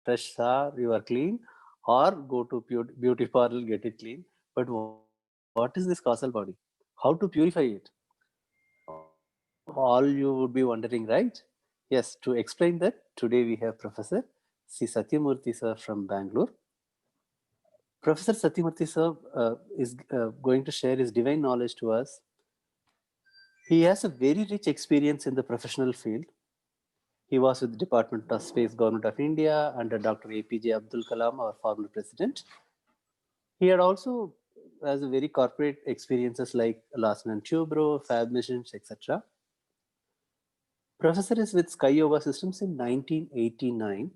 fresh shower, you are clean, or go to beauty parlor, get it clean. But what is this causal body? How to purify it? All you would be wondering, right? Yes, to explain that, today we have Professor C. Satyamurthy sir from Bangalore. Professor Satyamurthy sir is going to share his divine knowledge to us. He has a very rich experience in the professional field. He was with the Department of Space, Government of India, under Dr. APJ Abdul Kalam, our former president. He had also has a very corporate experiences like Larsen & Toubro, Fab Missions, etc. Professor is with Sky Yoga Systems in 1989,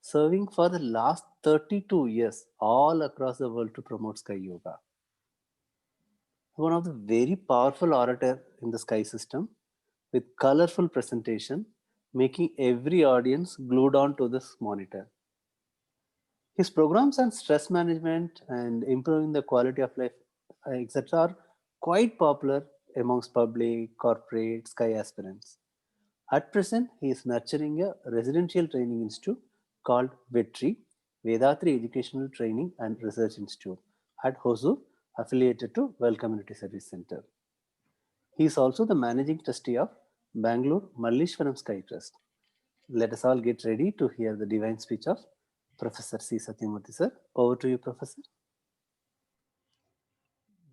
serving for the last 32 years all across the world to promote Sky Yoga. One of the very powerful orator in the Sky system with colorful presentation, making every audience glued on to this monitor. His programs on stress management and improving the quality of life, etc., are quite popular amongst public, corporate, Sky aspirants. At present, he is nurturing a residential training institute called VETRI, Vedatri Educational Training and Research Institute, at Hosur, affiliated to Well Community Service Center. He is also the managing trustee of Bangalore Malleshwaram Sky Trust. Let us all get ready to hear the divine speech of Professor C. Satyamurthy sir. Over to you, Professor.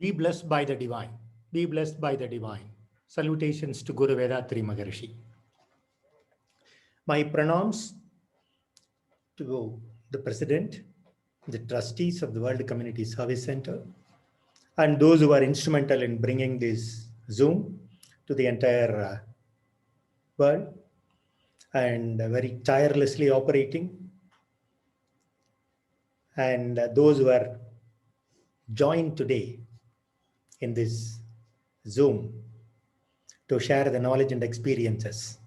Be blessed by the divine. Be blessed by the divine. Salutations to Guru Vedatri Maharishi. My pranams to the President, the trustees of the World Community Service Center, and those who are instrumental in bringing this Zoom to the entire world and very tirelessly operating, and those who are joined today in this Zoom to share the knowledge and experiences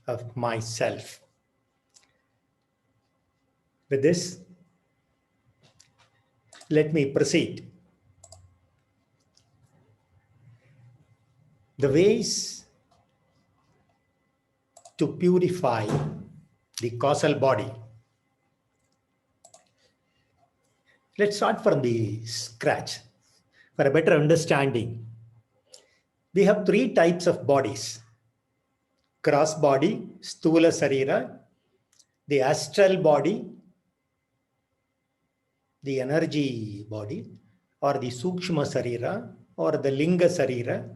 of myself. With this, let me proceed. The ways to purify the causal body. Let's start from the scratch. For a better understanding, we have three types of bodies: cross body, Sthula Sarira, the astral body, the energy body, or the Sukshma Sarira, or the Linga Sarira,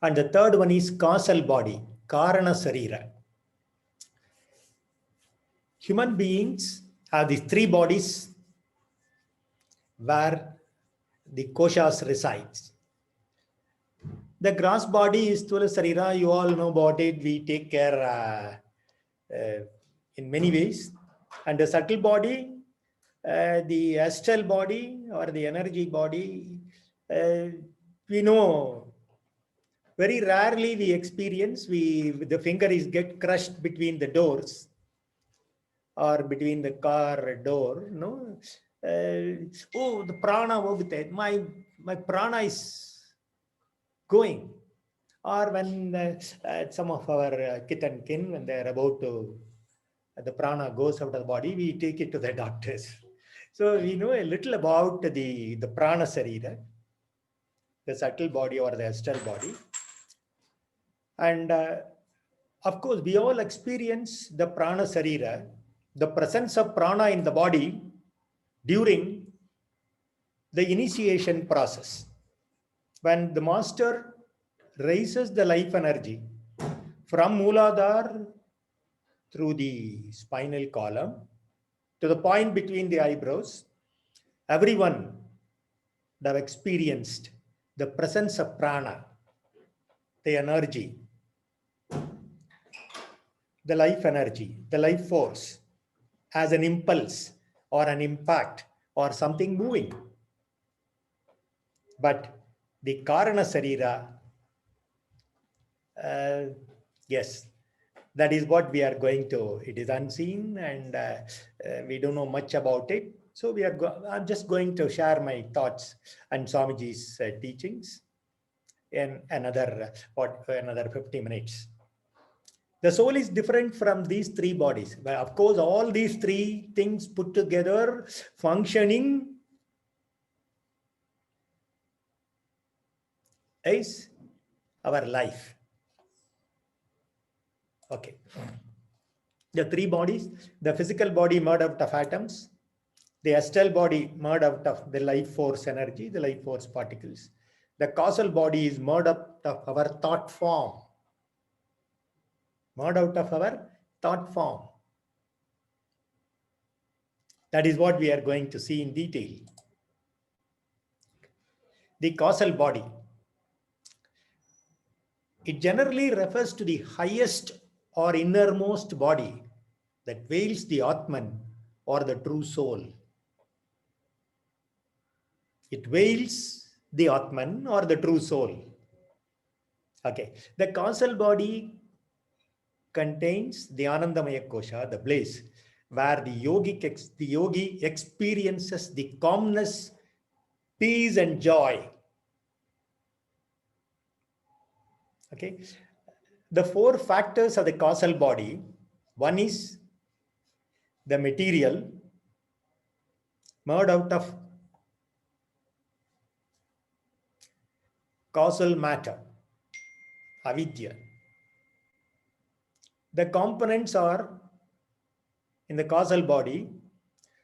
and the third one is causal body, Karana Sarira. Human beings have these three bodies where the koshas resides. The gross body is Sthula Sarira. You all know about it. We take care in many ways. And the subtle body, the astral body or the energy body, we know very rarely we experience, the finger is get crushed between the doors or between the car door, no? Oh, the prana, my prana is going. Or when some of our kith and kin, when they're about to, the prana goes out of the body, we take it to the doctors. So we know a little about the prana sarira, the subtle body or the astral body. And of course, we all experience the prana sarira, the presence of prana in the body during the initiation process. When the master raises the life energy from Mooladhara through the spinal column to the point between the eyebrows, everyone would have experienced the presence of prana, the energy, the life energy, the life force, as an impulse or an impact or something moving. But the Karana Sarira, yes, that is what we are going to. It is unseen and we don't know much about it. So I'm just going to share my thoughts and Swamiji's teachings in another 50 minutes. The soul is different from these three bodies. But of course, all these three things put together, functioning, is our life. Okay. The three bodies, the physical body made out of atoms, the astral body made out of the life force energy, the life force particles. The causal body is made out of our thought form. Made out of our thought form. That is what we are going to see in detail. The causal body. It generally refers to the highest or innermost body that veils the Atman or the true soul. It veils the Atman or the true soul. Okay. The causal body contains the Anandamaya Kosha, the bliss, where the yogi experiences the calmness, peace, and joy. Okay. The four factors of the causal body. One is the material made out of causal matter, avidya. The components are in the causal body,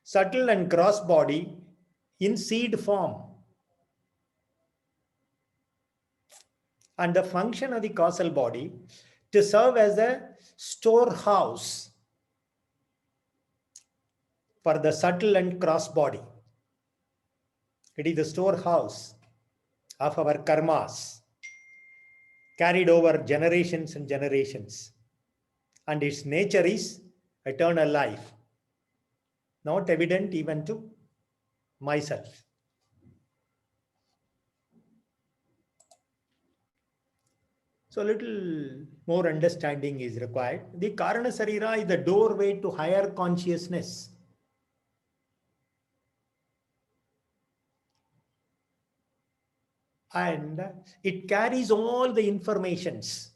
subtle and gross body in seed form. And the function of the causal body to serve as a storehouse for the subtle and gross body. It is the storehouse of our karmas carried over generations and generations. And its nature is eternal life, not evident even to myself. So a little more understanding is required. The Karana Sarira is the doorway to higher consciousness. And it carries all the informations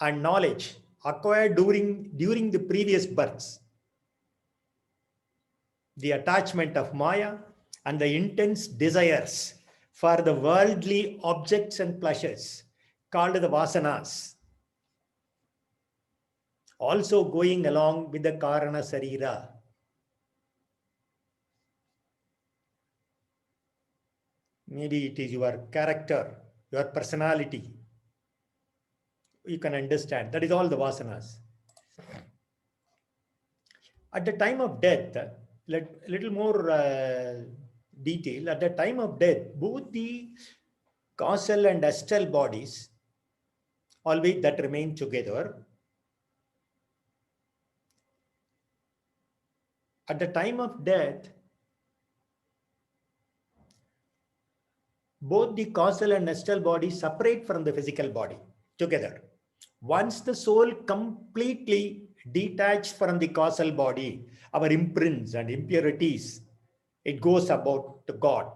and knowledge acquired during the previous births. The attachment of Maya and the intense desires for the worldly objects and pleasures called the Vasanas, also going along with the Karana Sarira. Maybe it is your character, your personality. You can understand. That is all the Vasanas. At the time of death, little more detail. At the time of death, both the causal and astral bodies, always that remain together. At the time of death, both the causal and astral body separate from the physical body together. Once the soul completely detached from the causal body, our imprints and impurities, it goes about to God.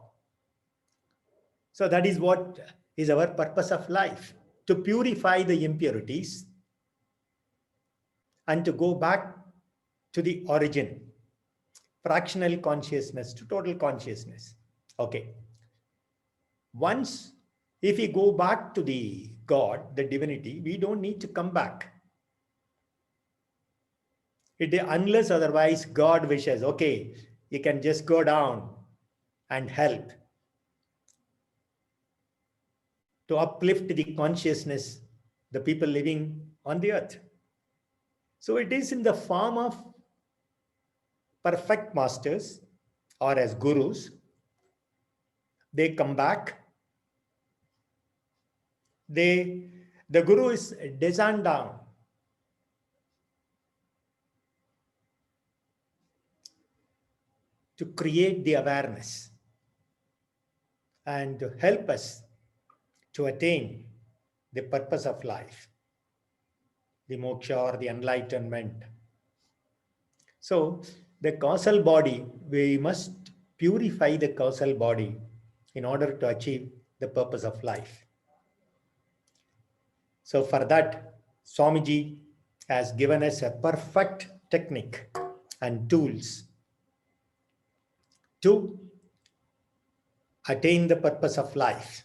So that is what is our purpose of life, to purify the impurities and to go back to the origin, fractional consciousness to total consciousness. Okay. Once, if we go back to the God, the divinity, we don't need to come back. Unless otherwise God wishes, okay, you can just go down and help to uplift the consciousness, the people living on the earth. So it is in the form of perfect masters or as gurus. They come back. The guru is descend down to create the awareness and to help us to attain the purpose of life, the moksha or the enlightenment. So the causal body, we must purify the causal body in order to achieve the purpose of life. So for that, Swamiji has given us a perfect technique and tools to attain the purpose of life.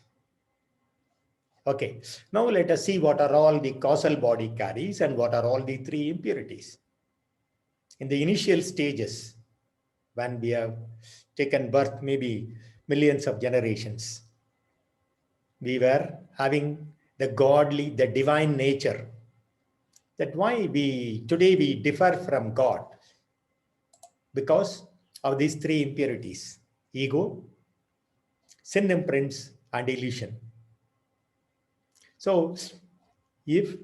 Okay, now let us see what are all the causal body carries and what are all the three impurities. In the initial stages, when we have taken birth, maybe millions of generations, we were having the godly, the divine nature. That why today we differ from God, because of these three impurities: ego, sin imprints, and illusion. So if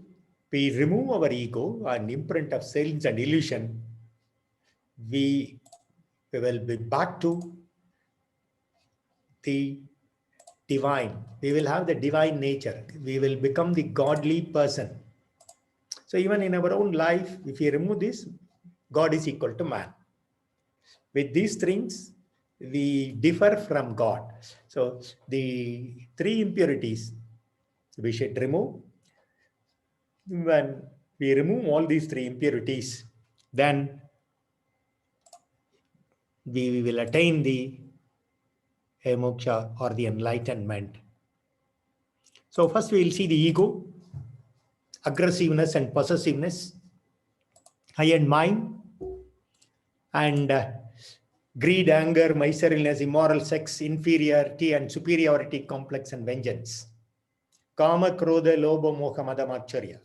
we remove our ego and imprint of sins and illusion, we will be back to the divine. We will have the divine nature. We will become the godly person. So even in our own life, if we remove this, God is equal to man. With these things, we differ from God. So the three impurities we should remove. When we remove all these three impurities, then we will attain the moksha or the enlightenment. So first we will see the ego, aggressiveness and possessiveness, I and mine, and greed, anger, miserliness, immoral sex, inferiority and superiority complex, and vengeance. Kama, Krodha, Lobha, Moha, Mada, Macharya.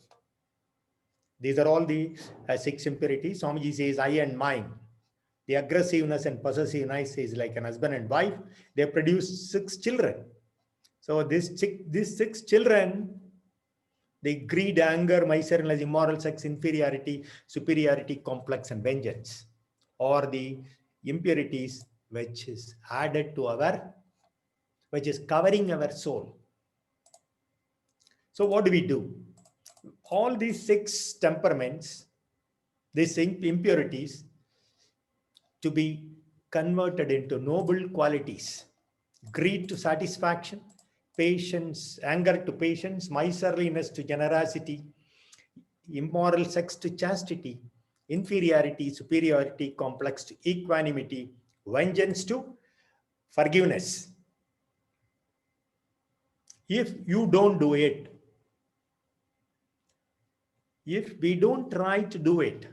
These are all the 6 impurities. Swamiji says, I and mine. The aggressiveness and possessiveness is like an husband and wife. They produce 6 children. So these 6 children, the greed, anger, miserliness, immoral sex, inferiority, superiority complex, and vengeance, or the impurities which is added to our, which is covering our soul. So what do we do? All these 6 temperaments, these impurities, to be converted into noble qualities: greed to satisfaction, patience, anger to patience, miserliness to generosity, immoral sex to chastity, inferiority, superiority complex to equanimity, vengeance to forgiveness. If you don't do it, if we don't try to do it,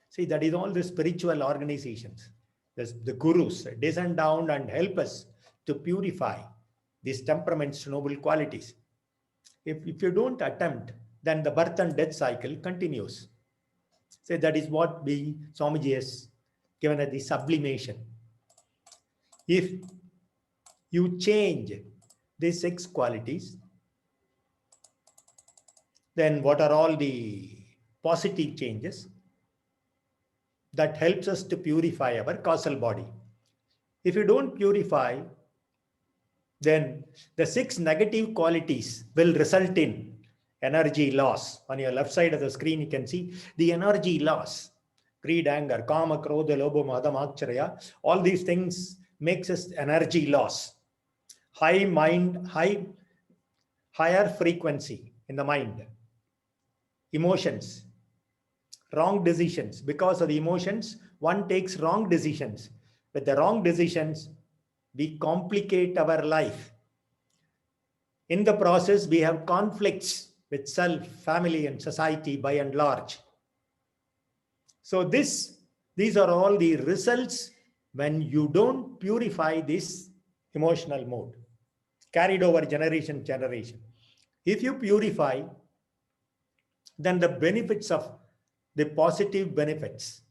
see, that is all the spiritual organizations, the gurus descend down and help us to purify these temperaments to noble qualities. If you don't attempt, then the birth and death cycle continues. So that is what Swamiji has given as the sublimation. If you change these 6 qualities, then what are all the positive changes that helps us to purify our causal body? If you don't purify, then the 6 negative qualities will result in energy loss. On your left side of the screen, you can see the energy loss. Greed, anger, kama, krodha, lobha, mada, macharya. All these things makes us energy loss. High mind, higher frequency in the mind. Emotions, wrong decisions. Because of the emotions, one takes wrong decisions. With the wrong decisions, we complicate our life. In the process, we have conflicts with self, family, and society by and large. So these are all the results when you don't purify this emotional mode, carried over generation. If you purify, then the benefits of the positive benefits: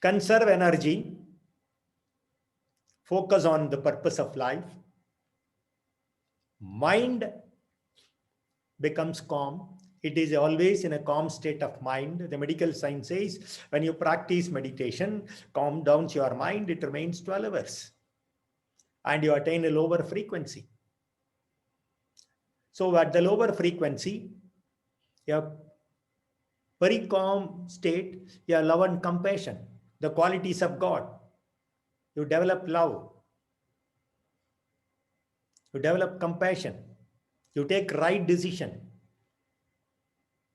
conserve energy, focus on the purpose of life, mind becomes calm. It is always in a calm state of mind. The medical science says when you practice meditation, calm down your mind, it remains 12 hours and you attain a lower frequency. So at the lower frequency, you have very calm state, you have love and compassion, the qualities of God. You develop love. You develop compassion. You take right decision.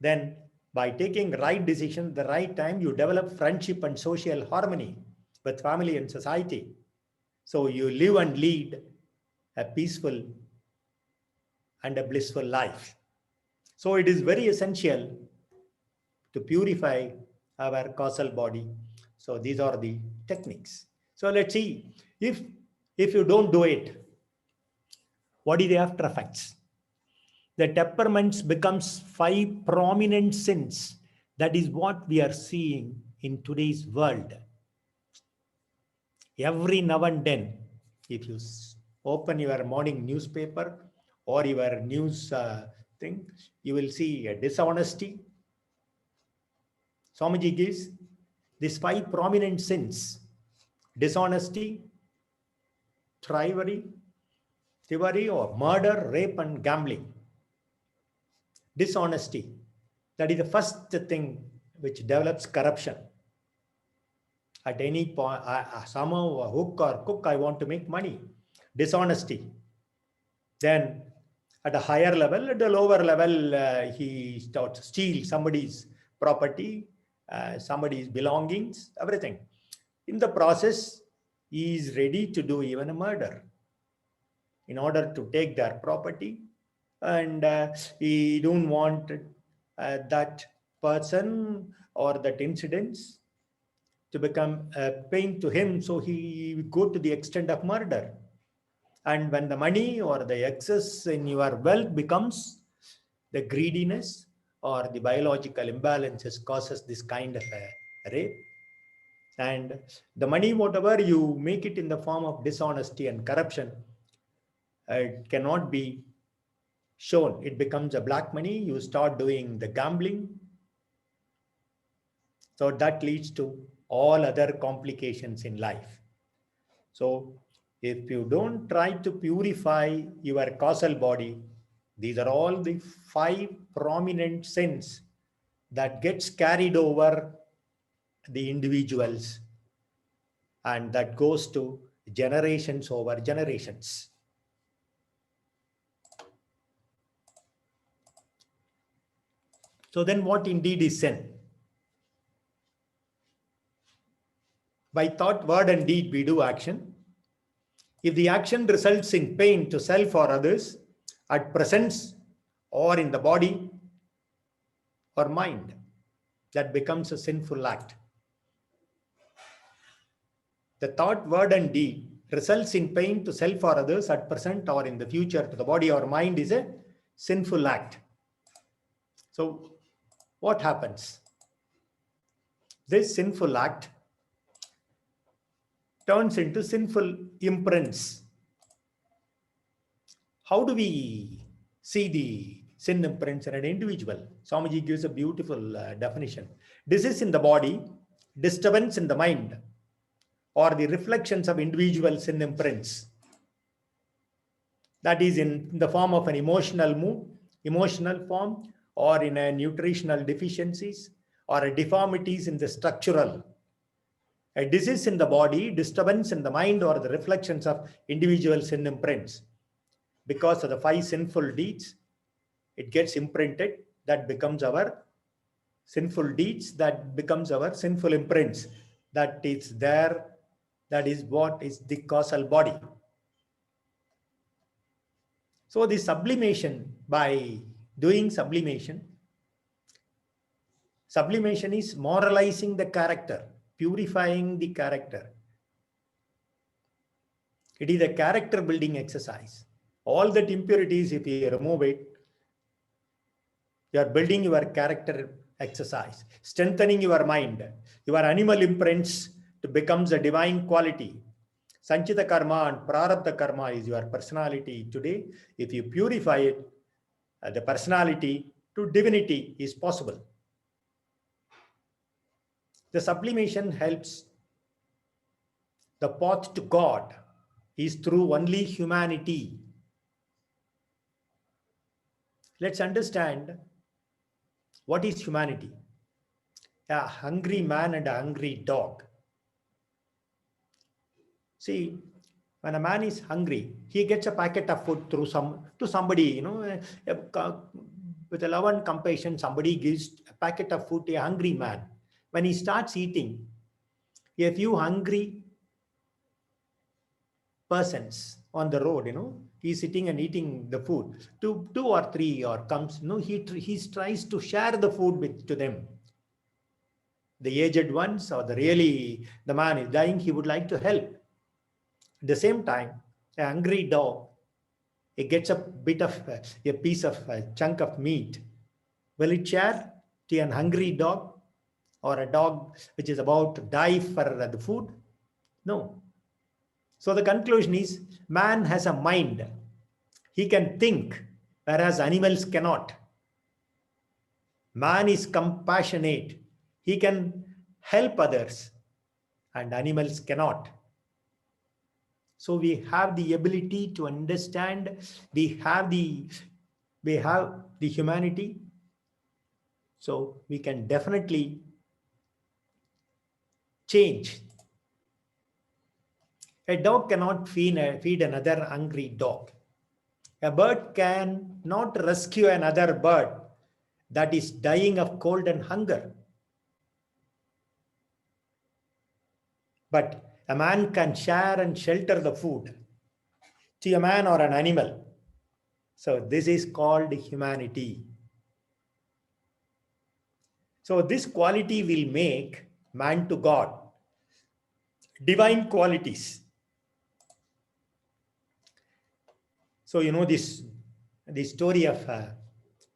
Then by taking right decision at the right time, you develop friendship and social harmony with family and society. So you live and lead a peaceful and a blissful life. So it is very essential to purify our causal body. So these are the techniques. So let's see if you don't do it, what is the after effects? The temperaments becomes 5 prominent sins. That is what we are seeing in today's world. Every now and then, if you open your morning newspaper or your news thing, you will see a dishonesty. Swamiji gives these 5 prominent sins: dishonesty, thievery, or murder, rape, and gambling. Dishonesty, that is the first thing which develops corruption. At any point, somehow, hook or crook, I want to make money. Dishonesty. Then at a higher level, at a lower level, he starts to steal somebody's property, somebody's belongings, everything. In the process, he is ready to do even a murder in order to take their property, and he don't want that person or that incidents to become a pain to him, so he go to the extent of murder. And when the money or the excess in your wealth becomes the greediness or the biological imbalances causes this kind of a rape. And the money, whatever you make it in the form of dishonesty and corruption, it cannot be shown. It becomes a black money. You start doing the gambling. So that leads to all other complications in life. So if you don't try to purify your causal body, these are all the 5 prominent sins that gets carried over the individuals, and that goes to generations over generations. So then what indeed is sin? By thought, word, and deed, we do action. If the action results in pain to self or others, at presence or in the body or mind, that becomes a sinful act. The thought, word, and deed results in pain to self or others at present or in the future to the body or mind is a sinful act. So what happens? This sinful act turns into sinful imprints. How do we see the sin imprints in an individual? Swamiji gives a beautiful definition. Disease in the body, disturbance in the mind, or the reflections of individual sin imprints. That is in the form of an emotional mood, emotional form, or in a nutritional deficiencies, or a deformities in the structural. A disease in the body, disturbance in the mind, or the reflections of individual sin imprints. Because of the 5 sinful deeds, it gets imprinted. That becomes our sinful deeds, that becomes our sinful imprints. That is there. That is what is the causal body. So the sublimation, by doing sublimation is moralizing the character, purifying the character. It is a character building exercise. All that impurities, if you remove it, you are building your character exercise, strengthening your mind. Your animal imprints to becomes a divine quality. Sanchita karma and prarabdha karma is your personality today. If you purify it, the personality to divinity is possible. The sublimation helps. The path to God is through only humanity. Let's understand what is humanity. A hungry man and a hungry dog. See, when a man is hungry, he gets a packet of food through to somebody, with a love and compassion, somebody gives a packet of food to a hungry man. When he starts eating, a few hungry persons on the road, he's sitting and eating the food. Two or three or comes, he tries to share the food to them. The aged ones or the man is dying, he would like to help. At the same time, a hungry dog, it gets a bit of a piece of a chunk of meat. Will it share to an hungry dog or a dog which is about to die for the food? No. So the conclusion is, man has a mind. He can think, whereas animals cannot. Man is compassionate. He can help others, and animals cannot. So we have the ability to understand. We have the humanity. So we can definitely change. A dog cannot feed another hungry dog. A bird can not rescue another bird that is dying of cold and hunger. But a man can share and shelter the food to a man or an animal. So this is called humanity. So this quality will make man to God. Divine qualities. So this story of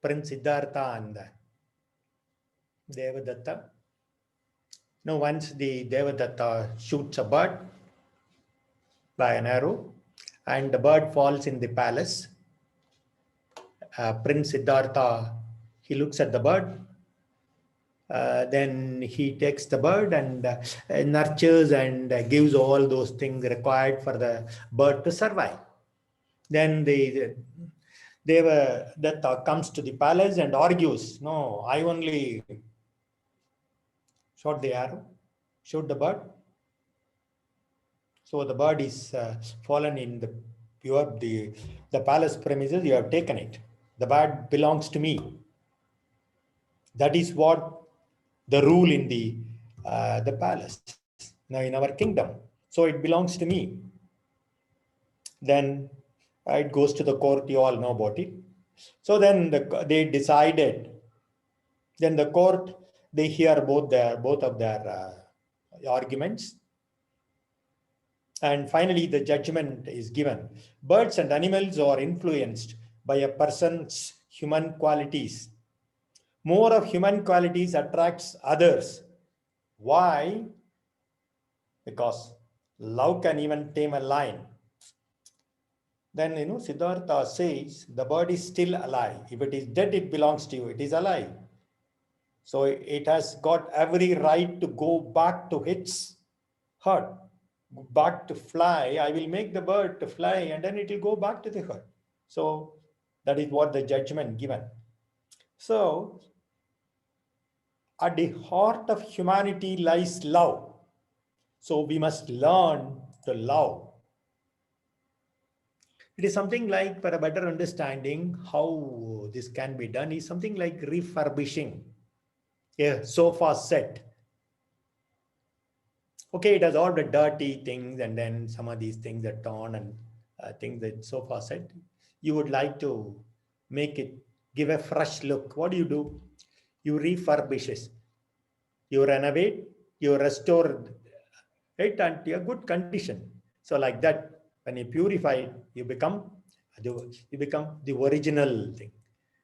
Prince Siddhartha and Devadatta. Now once the Devadatta shoots a bird by an arrow, and the bird falls in the palace. Prince Siddhartha, he looks at the bird. Then he takes the bird and nurtures and gives all those things required for the bird to survive. Then the Devadatta comes to the palace and argues, no, I only shot the arrow, shot the bird. So the bird is fallen in the palace premises, you have taken it. The bird belongs to me. That is what the rule in the palace, now in our kingdom. So it belongs to me. Then it goes to the court, you all know about it. So then they decided, then the court, they hear both of their arguments. And finally, the judgment is given. Birds and animals are influenced by a person's human qualities. More of human qualities attracts others. Why? Because love can even tame a lion. Then, Siddhartha says, the bird is still alive. If it is dead, it belongs to you. It is alive. So it has got every right to go back to its herd, back to fly. I will make the bird to fly and then it will go back to the herd. So that is what the judgment given. So at the heart of humanity lies love. So we must learn to love. It is something like, for a better understanding how this can be done, is something like refurbishing a sofa set. Okay, it has all the dirty things and then some of these things are torn and things that sofa set. You would like to make it, give a fresh look. What do? You refurbish it. You renovate, you restore it and to a good condition. So like that, when you purify it, you become the original thing.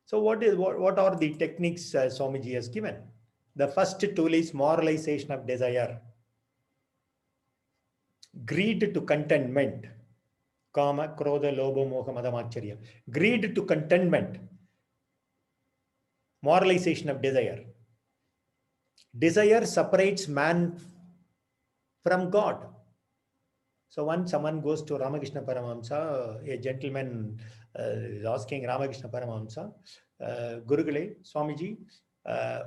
So what are the techniques Swamiji has given? The first tool is moralization of desire. Greed to contentment. Kama, krodha, lobha, moha, mada, macharya. Greed to contentment. Moralization of desire. Desire separates man from God. So once someone goes to Ramakrishna Paramahamsa, a gentleman is asking Ramakrishna Paramahamsa, Gurugule, Swamiji,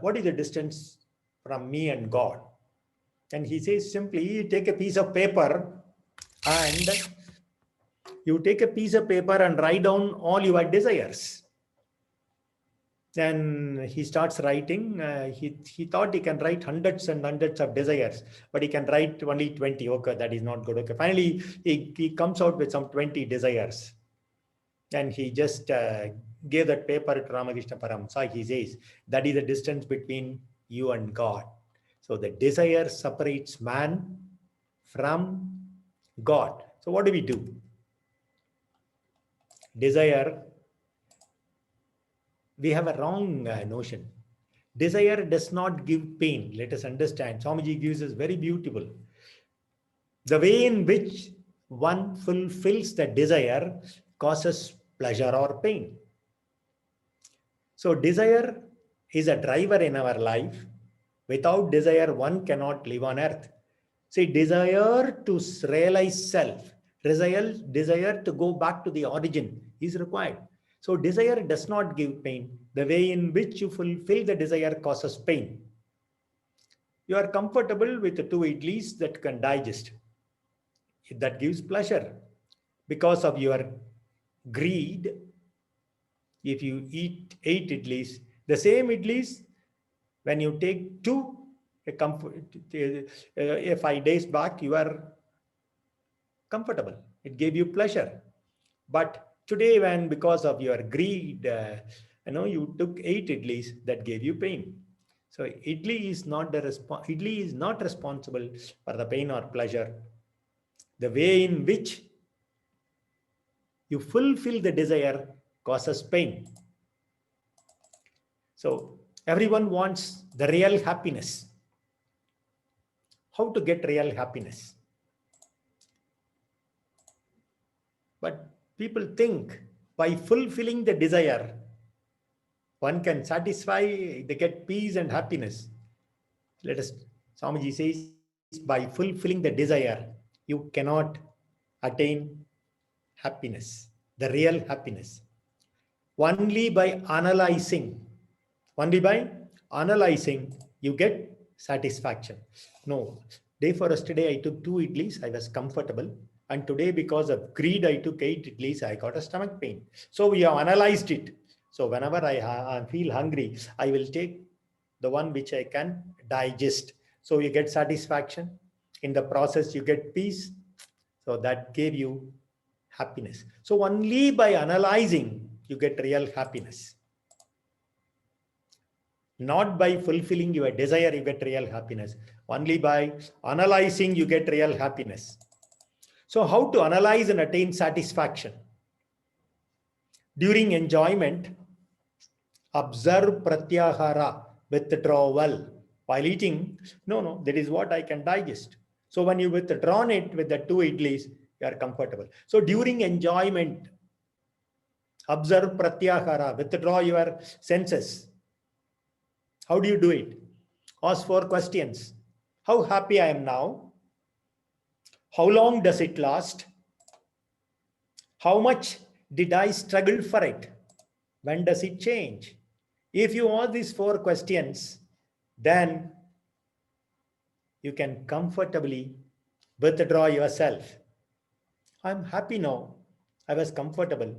what is the distance from me and God? And he says simply, take a piece of paper and write down all your desires. Then he starts writing. He thought he can write hundreds and hundreds of desires, but he can write only 20. Okay, that is not good. Okay, finally he comes out with some 20 desires. And he just gave that paper to Ramakrishna Paramhansa. He says, that is the distance between you and God. So the desire separates man from God. So what do we do? Desire, we have a wrong notion. Desire does not give pain. Let us understand. Swamiji gives us very beautiful. The way in which one fulfills the desire causes pleasure or pain. So desire is a driver in our life. Without desire, one cannot live on earth. See, desire to realize self, desire to go back to the origin is required. So desire does not give pain. The way in which you fulfill the desire causes pain. You are comfortable with the 2 idlis that can digest. That gives pleasure. Because of your greed, if you eat 8 idlis, the same idlis, when you take 2, 5 days back, you are comfortable. It gave you pleasure. But today, when because of your greed, you took 8 idlis, that gave you pain. So idli is not responsible for the pain or pleasure. The way in which you fulfill the desire causes pain. So everyone wants the real happiness. How to get real happiness? But people think by fulfilling the desire, one can satisfy, they get peace and happiness. Swamiji says, by fulfilling the desire, you cannot attain happiness, the real happiness. Only by analyzing, you get satisfaction. No, day for yesterday, I took 2 idlis, I was comfortable. And today, because of greed, I took 8 idlis, I got a stomach pain. So we have analyzed it. So whenever I feel hungry, I will take the one which I can digest. So you get satisfaction. In the process, you get peace. So that gave you happiness. So only by analyzing, you get real happiness. Not by fulfilling your desire, you get real happiness. Only by analyzing, you get real happiness. So how to analyze and attain satisfaction? During enjoyment, observe pratyahara, withdrawal. While eating, no, that is what I can digest. So when you withdrawn it with the 2 idlis, you are comfortable. So during enjoyment, observe pratyahara, withdraw your senses. How do you do it? Ask 4 questions. How happy I am now? How long does it last? How much did I struggle for it? When does it change? If you ask these 4 questions, then you can comfortably withdraw yourself. I'm happy now. I was comfortable.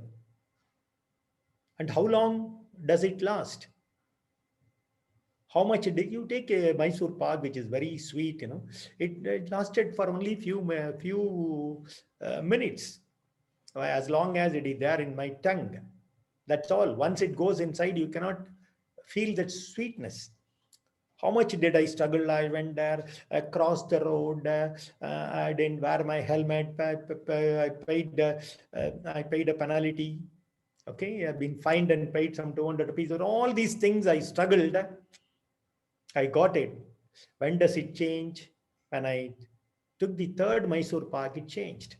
And how long does it last? How much did you take a Mysore Pak, which is very sweet, it lasted for only few minutes. As long as it is there in my tongue. That's all. Once it goes inside, you cannot feel that sweetness. How much did I struggle? I went there, I crossed the road, I didn't wear my helmet, I paid a penalty. Okay, I've been fined and paid some 200 rupees. All these things I struggled. I got it. When does it change? When I took the 3rd Mysore Pak, it changed.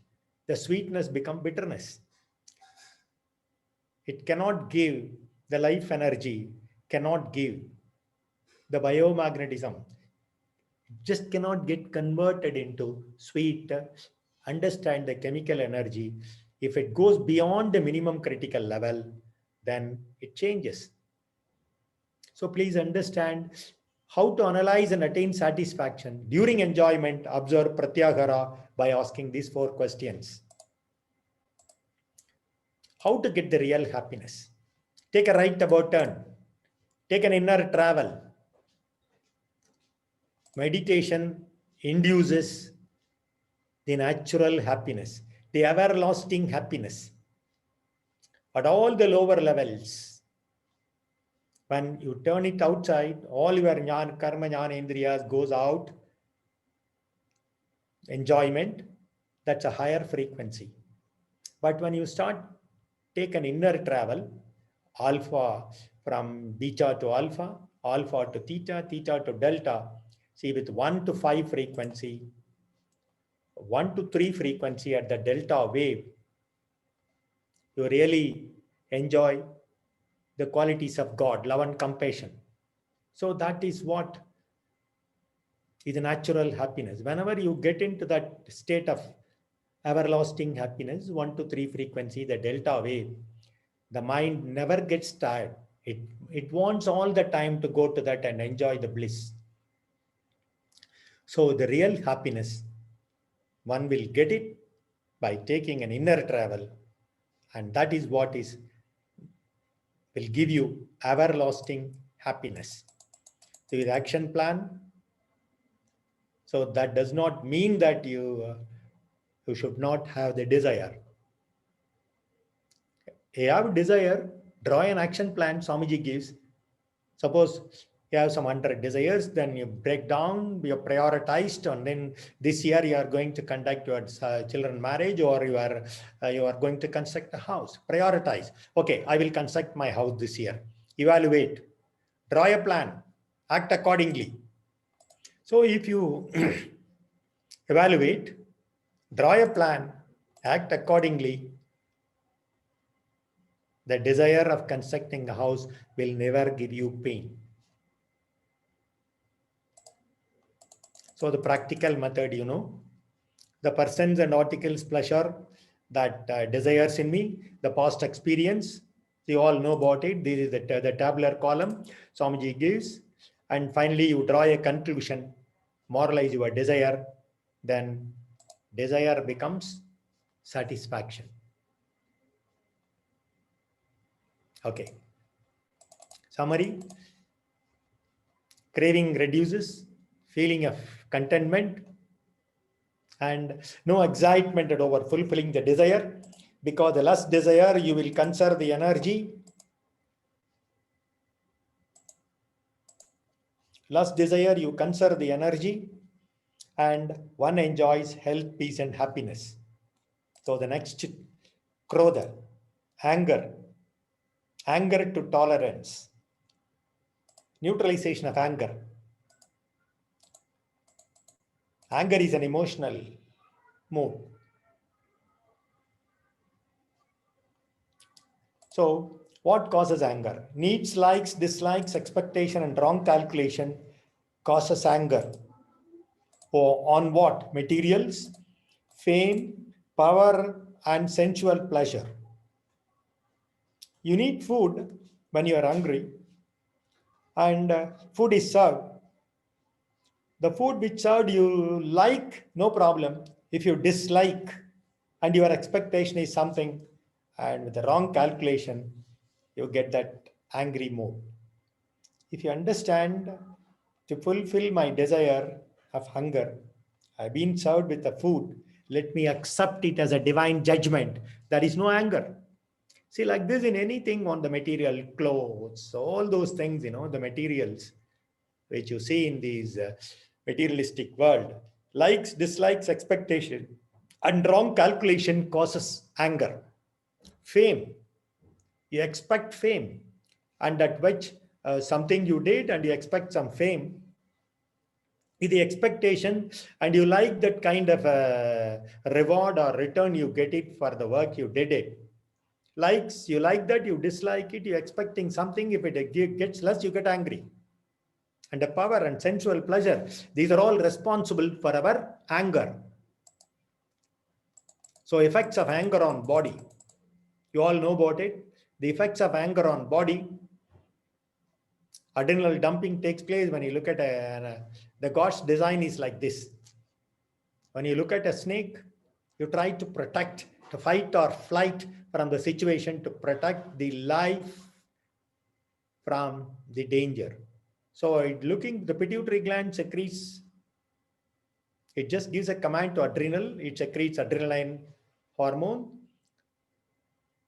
The sweetness become bitterness. It cannot give the life energy, cannot give the biomagnetism. It just cannot get converted into sweet. Understand the chemical energy. If it goes beyond the minimum critical level, then it changes. So please understand how to analyze and attain satisfaction. During enjoyment, observe pratyahara by asking these 4 questions. How to get the real happiness? Take a right about turn. Take an inner travel. Meditation induces the natural happiness, the everlasting happiness at all the lower levels. When you turn it outside, all your jnana, karma, jnana, indriyas goes out. Enjoyment, that's a higher frequency. But when you start, take an inner travel, alpha from beta to alpha, alpha to theta, theta to delta. See, with 1 to 5 frequency, 1 to 3 frequency at the delta wave, you really enjoy the qualities of God, love and compassion. So that is what is a natural happiness. Whenever you get into that state of everlasting happiness, 1 to 3 frequency, the delta wave, the mind never gets tired. It wants all the time to go to that and enjoy the bliss. So the real happiness, one will get it by taking an inner travel, and that is what will give you everlasting happiness. So with action plan, so that does not mean that you should not have the desire. You have desire, draw an action plan, Swamiji gives. Suppose you have some 100 desires, then you break down, you prioritized, and then this year you are going to conduct your children marriage, or you are going to construct a house. Prioritize. Okay, I will construct my house this year. Evaluate. Draw a plan. Act accordingly. So if you evaluate, draw a plan, act accordingly, the desire of constructing a house will never give you pain. So the practical method, the persons and articles pleasure that desires in me, the past experience, you all know about it. This is the tabular column Swamiji gives. And finally, you draw a conclusion, moralize your desire, then desire becomes satisfaction. Okay. Summary. Craving reduces, feeling of contentment, and no excitement over fulfilling the desire, because the less desire, you will conserve the energy. Less desire, you conserve the energy, and one enjoys health, peace, and happiness. So the next, krodha, anger to tolerance, neutralization of anger. Anger is an emotional mood. So what causes anger? Needs, likes, dislikes, expectation, and wrong calculation causes anger. On what? Materials, fame, power, and sensual pleasure. You need food when you are hungry, and food is served. The food which served you like, no problem. If you dislike and your expectation is something, and with the wrong calculation, you get that angry mood. If you understand, to fulfill my desire of hunger, I've been served with the food, let me accept it as a divine judgment. There is no anger. See, like this in anything on the material, clothes, all those things, the materials which you see in these materialistic world, likes, dislikes, expectation, and wrong calculation causes anger. Fame, you expect fame, and at which something you did and you expect some fame, with the expectation, and you like that kind of reward or return, you get it for the work you did it. Likes, you like that, you dislike it, you're expecting something, if it gets less, you get angry. And the power and sensual pleasure, these are all responsible for our anger. So effects of anger on body, you all know about it. The effects of anger on body, adrenal dumping takes place when you look at the God's design is like this. When you look at a snake, you try to protect, to fight or flight from the situation, to protect the life from the danger. So the pituitary gland secretes, it just gives a command to adrenal, it secretes adrenaline hormone,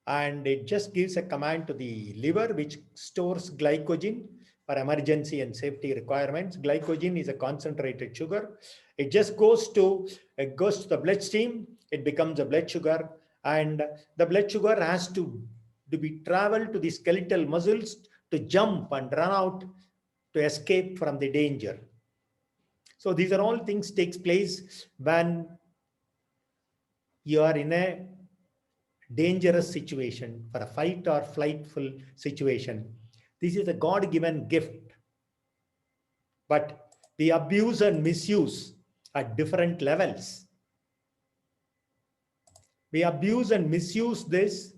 and it just gives a command to the liver, which stores glycogen for emergency and safety requirements. Glycogen is a concentrated sugar. It just goes to the bloodstream. It becomes a blood sugar, and the blood sugar has to be traveled to the skeletal muscles to jump and run out to escape from the danger. So these are all things takes place when you are in a dangerous situation, for a fight or flightful situation. This is a God-given gift, but we abuse and misuse at different levels. We abuse and misuse this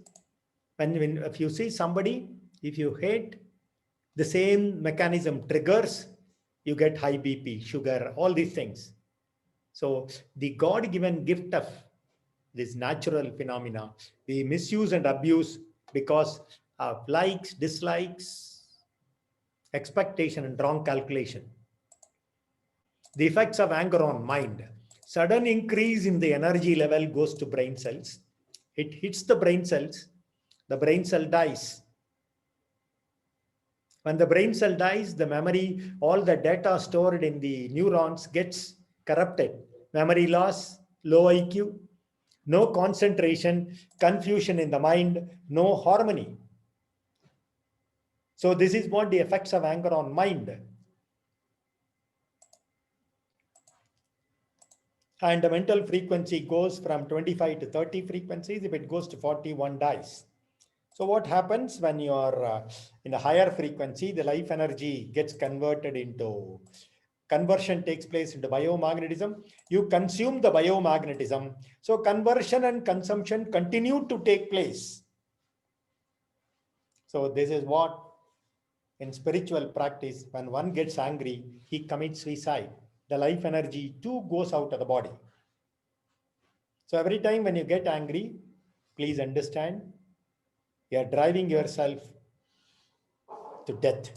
when if you see somebody, if you hate, the same mechanism triggers, you get high BP, sugar, all these things. So the God-given gift of this natural phenomena, we misuse and abuse because of likes, dislikes, expectation, and wrong calculation. The effects of anger on mind. Sudden increase in the energy level goes to brain cells. It hits the brain cells. The brain cell dies. When the brain cell dies, the memory, all the data stored in the neurons gets corrupted. Memory loss, low IQ, no concentration, confusion in the mind, no harmony. So this is what the effects of anger on mind. And the mental frequency goes from 25 to 30 frequencies. If it goes to 41, dies. So what happens when you are in a higher frequency, the life energy gets converted into, conversion takes place into biomagnetism. You consume the biomagnetism. So conversion and consumption continue to take place. So this is what in spiritual practice, when one gets angry, he commits suicide. The life energy too goes out of the body. So every time when you get angry, please understand, you are driving yourself to death.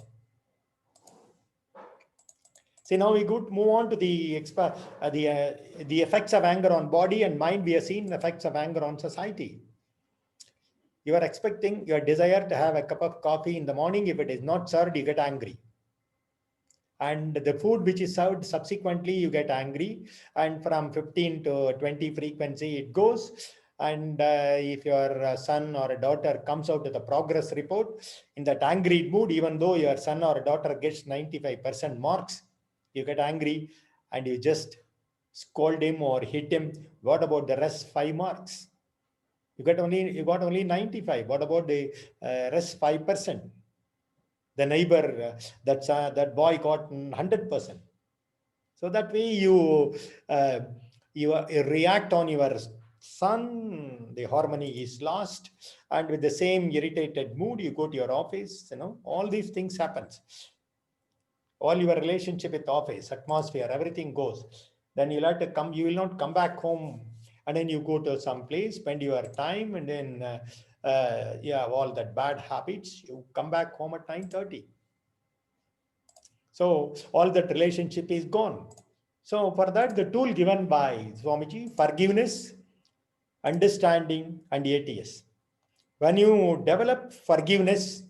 See, now we move on to the effects of anger on body and mind. We have seen effects of anger on society. You are expecting your desire to have a cup of coffee in the morning. If it is not served, you get angry. And the food which is served subsequently, you get angry. And from 15 to 20 frequency, it goes. And if your son or a daughter comes out with a progress report in that angry mood, even though your son or a daughter gets 95% marks, you get angry and you just scold him or hit him. What about the rest 5 marks? You got only 95. What about the rest 5%? The neighbor, that boy got 100%. So that way you react on your son, the harmony is lost, and with the same irritated mood, you go to your office. All these things happens. All your relationship with office, atmosphere, everything goes. Then you'll have to come. You will not come back home, and then you go to some place, spend your time, and then all that bad habits. You come back home at 9:30. So all that relationship is gone. So for that, the tool given by Swamiji, forgiveness, understanding, and ATS. When you develop forgiveness,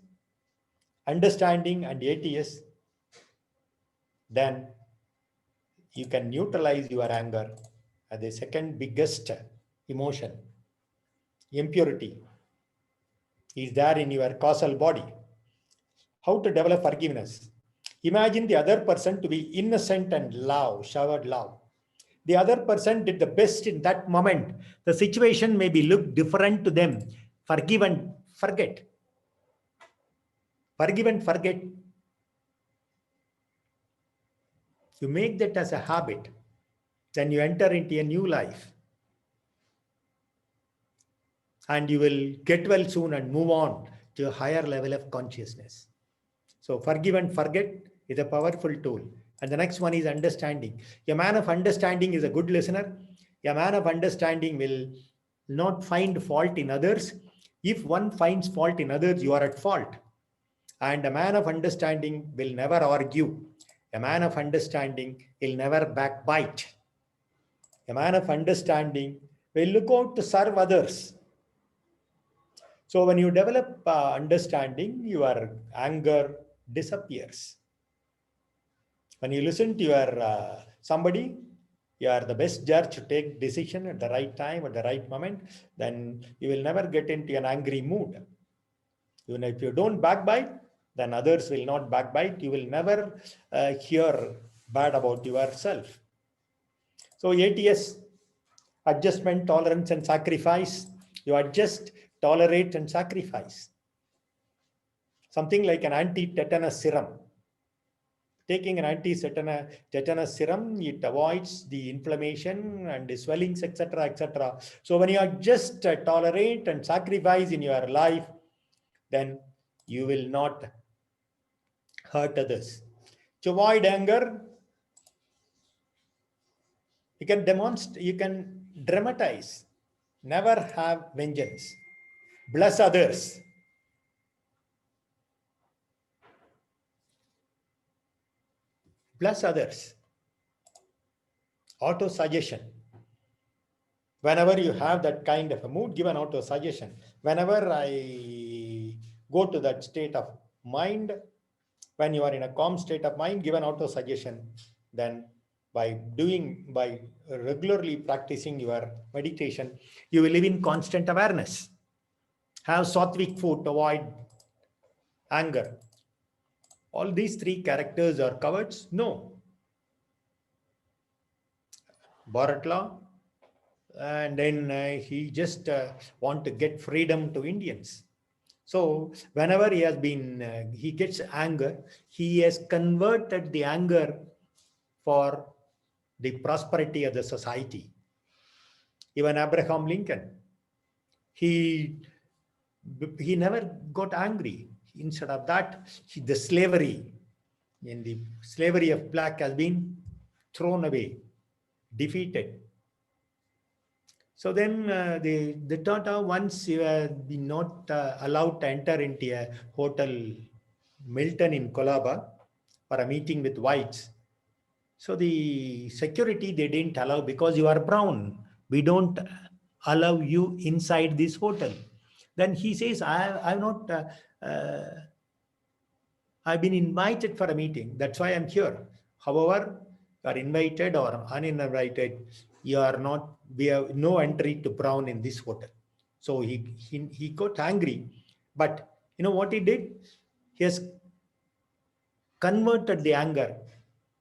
understanding, and ATS, then you can neutralize your anger. And the second biggest emotion, impurity, is there in your causal body. How to develop forgiveness? Imagine the other person to be innocent and love, showered love. The other person did the best in that moment. The situation may be look different to them. Forgive and forget. Forgive and forget. You make that as a habit. Then you enter into a new life. And you will get well soon and move on to a higher level of consciousness. So forgive and forget is a powerful tool. And the next one is understanding. A man of understanding is a good listener. A man of understanding will not find fault in others. If one finds fault in others, you are at fault. And a man of understanding will never argue. A man of understanding will never backbite. A man of understanding will look out to serve others. So when you develop understanding, your anger disappears. When you listen to your somebody, you are the best judge to take decision at the right time, at the right moment, then you will never get into an angry mood. Even if you don't backbite, then others will not backbite. You will never hear bad about yourself. So ATS, adjustment, tolerance, and sacrifice. You adjust, tolerate, and sacrifice. Something like an anti-tetanus serum. Taking an anti-tetanus serum, it avoids the inflammation and the swellings, etc., etc. So when you adjust, tolerate, and sacrifice in your life, then you will not hurt others. To avoid anger, you can demonstrate, you can dramatize. Never have vengeance. Bless others. Bless others. Auto suggestion. Whenever you have that kind of a mood, give an auto suggestion. Whenever I go to that state of mind, when you are in a calm state of mind, give an auto suggestion. Then by regularly practicing your meditation, you will live in constant awareness. Have sattvic food to avoid anger. All these three characters are covered? No. Bharat law, and then he just want to get freedom to Indians. So whenever he has been, he gets anger, he has converted the anger for the prosperity of the society. Even Abraham Lincoln, he never got angry. Instead of that, the slavery of black has been thrown away, defeated. So then the Tata, once you have been not allowed to enter into a hotel Milton in Colaba for a meeting with whites. So the security, they didn't allow because you are brown. We don't allow you inside this hotel. Then he says, I've not, I've been invited for a meeting. That's why I'm here. However, you are invited or uninvited, you are not, we have no entry to brown in this hotel. So he got angry. But you know what he did? He has converted the anger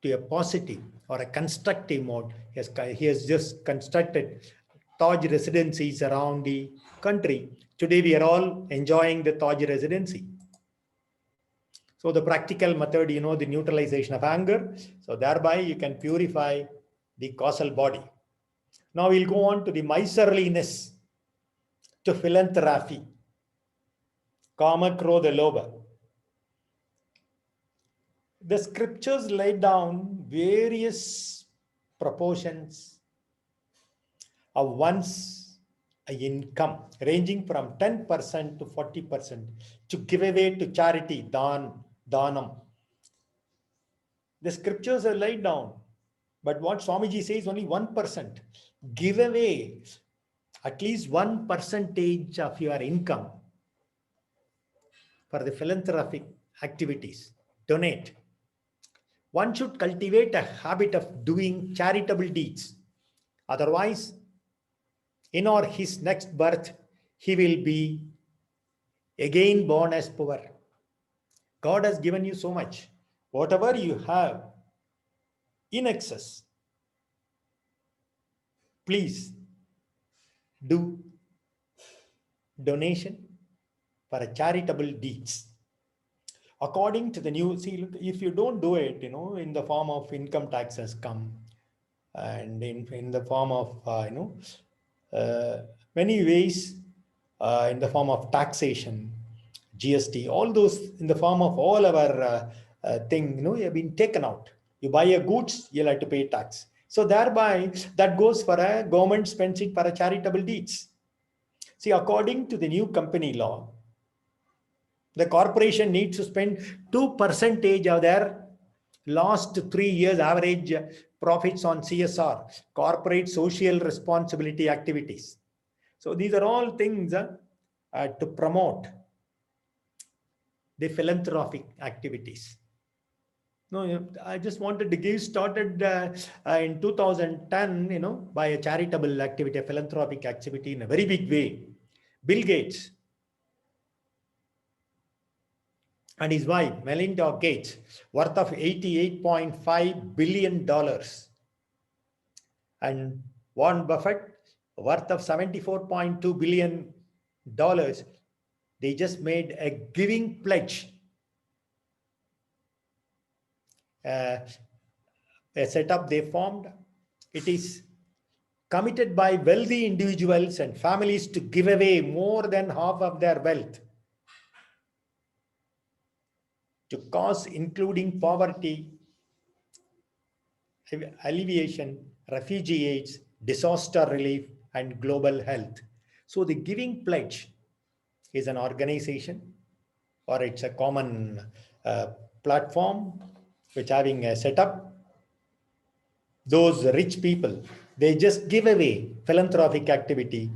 to a positive or a constructive mode. He has just constructed Taj residencies around the country. Today we are all enjoying the Taj residency. So the practical method, the neutralization of anger. So thereby you can purify the causal body. Now we'll go on to the miserliness, to philanthropy, kama, krodha, lobha. The scriptures lay down various proportions of one's income, ranging from 10% to 40%, to give away to charity, danam. The scriptures are laid down. But what Swamiji says, only 1%. Give away at least 1% of your income for the philanthropic activities. Donate. One should cultivate a habit of doing charitable deeds. Otherwise, in or his next birth, he will be again born as poor. God has given you so much. Whatever you have in excess, please do donation for a charitable deeds. According to the new, see, if you don't do it, in the form of income taxes come, and in the form of, many ways, in the form of taxation, GST, all those in the form of all our thing, you have been taken out. You buy a goods, you'll have to pay tax. So thereby, that goes for a government spends it for a charitable deeds. See, according to the new company law, The corporation needs to spend 2% of their last 3 years average profits on CSR, corporate social responsibility activities. So these are all things to promote the philanthropic activities. No, I just wanted to give started in 2010, by a charitable activity, a philanthropic activity in a very big way. Bill Gates and his wife, Melinda Gates, worth of $88.5 billion. And Warren Buffett, worth of $74.2 billion. They just made a giving pledge. A setup they formed. It is committed by wealthy individuals and families to give away more than half of their wealth to cause including poverty, alleviation, refugee aids, disaster relief, and global health. So the Giving Pledge is an organization, or it's a common platform which having a setup. Those rich people, they just give away philanthropic activity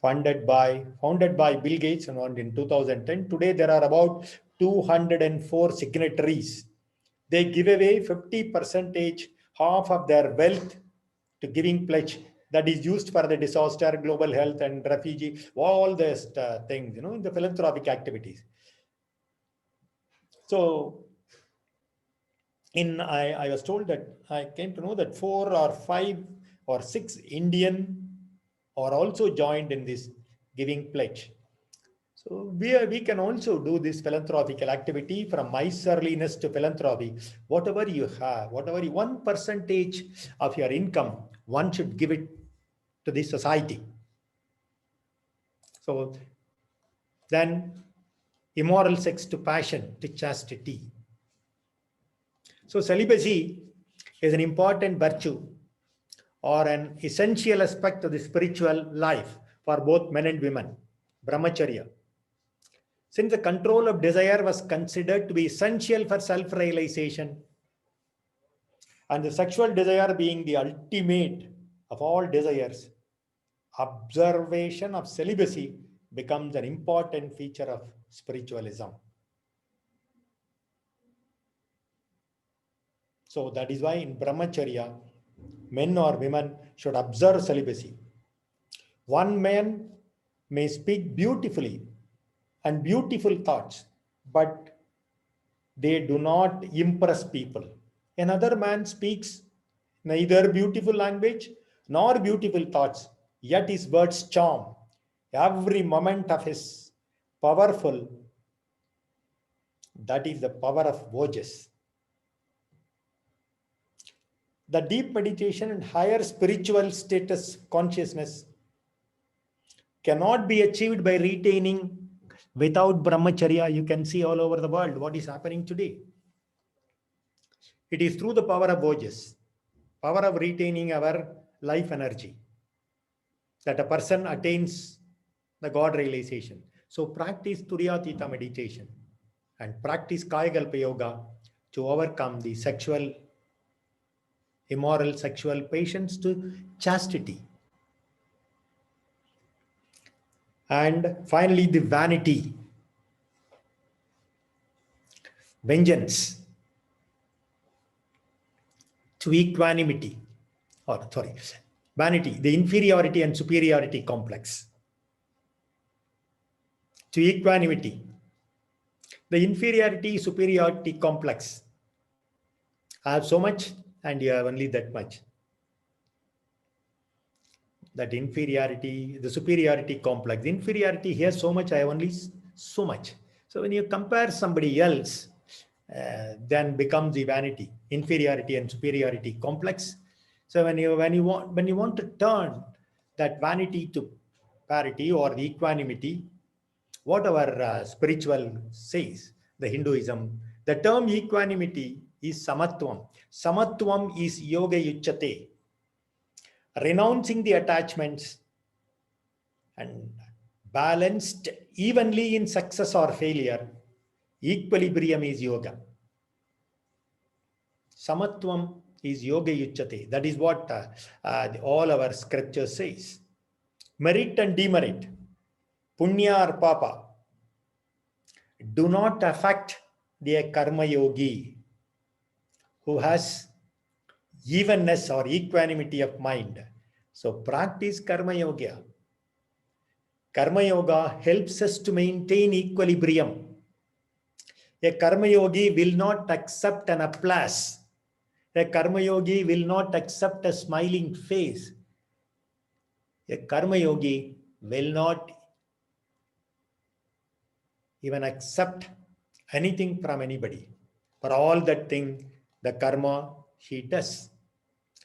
founded by Bill Gates and in 2010. Today there are about 204 signatories. They give away 50%, half of their wealth to Giving Pledge that is used for the disaster, global health, and refugee, all these things, in the philanthropic activities. So I was told that I came to know that 4 or 5 or 6 Indian are also joined in this Giving Pledge. So we can also do this philanthropical activity, from miserliness to philanthropy. Whatever you have, 1% of your income, one should give it to the society. So then immoral sex to passion to chastity. So celibacy is an important virtue or an essential aspect of the spiritual life for both men and women. Brahmacharya. Since the control of desire was considered to be essential for self-realization, and the sexual desire being the ultimate of all desires, observation of celibacy becomes an important feature of spiritualism. So that is why in Brahmacharya, men or women should observe celibacy. One man may speak beautifully and beautiful thoughts, but they do not impress people. Another man speaks neither beautiful language nor beautiful thoughts, yet his words charm. Every moment of his powerful. That is the power of Vojas. The deep meditation and higher spiritual status consciousness cannot be achieved by retaining without brahmacharya. You can see all over the world what is happening today. It is through the power of Vojas, power of retaining our life energy, that a person attains the God realization. So practice Turyatita meditation and practice Kayakalpa yoga to overcome the immoral sexual passions to chastity. And finally, the vanity, vengeance, to equanimity, vanity, the inferiority and superiority complex. To equanimity, the inferiority superiority complex. I have so much and you have only that much. That inferiority, the superiority complex. The inferiority here so much, I have only so much. So when you compare somebody else, then becomes the vanity, inferiority and superiority complex. So when you want to turn that vanity to parity or the equanimity, what our spiritual says, the Hinduism, the term equanimity is samatvam. Samatvam is yoga yuchyate, renouncing the attachments and balanced evenly in success or failure. Equilibrium is yoga. Samatvam is yoga yuchyate. That is what all our scripture says. Merit and demerit, punya or papa, do not affect the karma yogi who has evenness or equanimity of mind. So practice karma yoga. Karma yoga helps us to maintain equilibrium. A karma yogi will not accept an applause. A karma yogi will not accept a smiling face. A karma yogi will not even accept anything from anybody. For all that thing, the karma he does.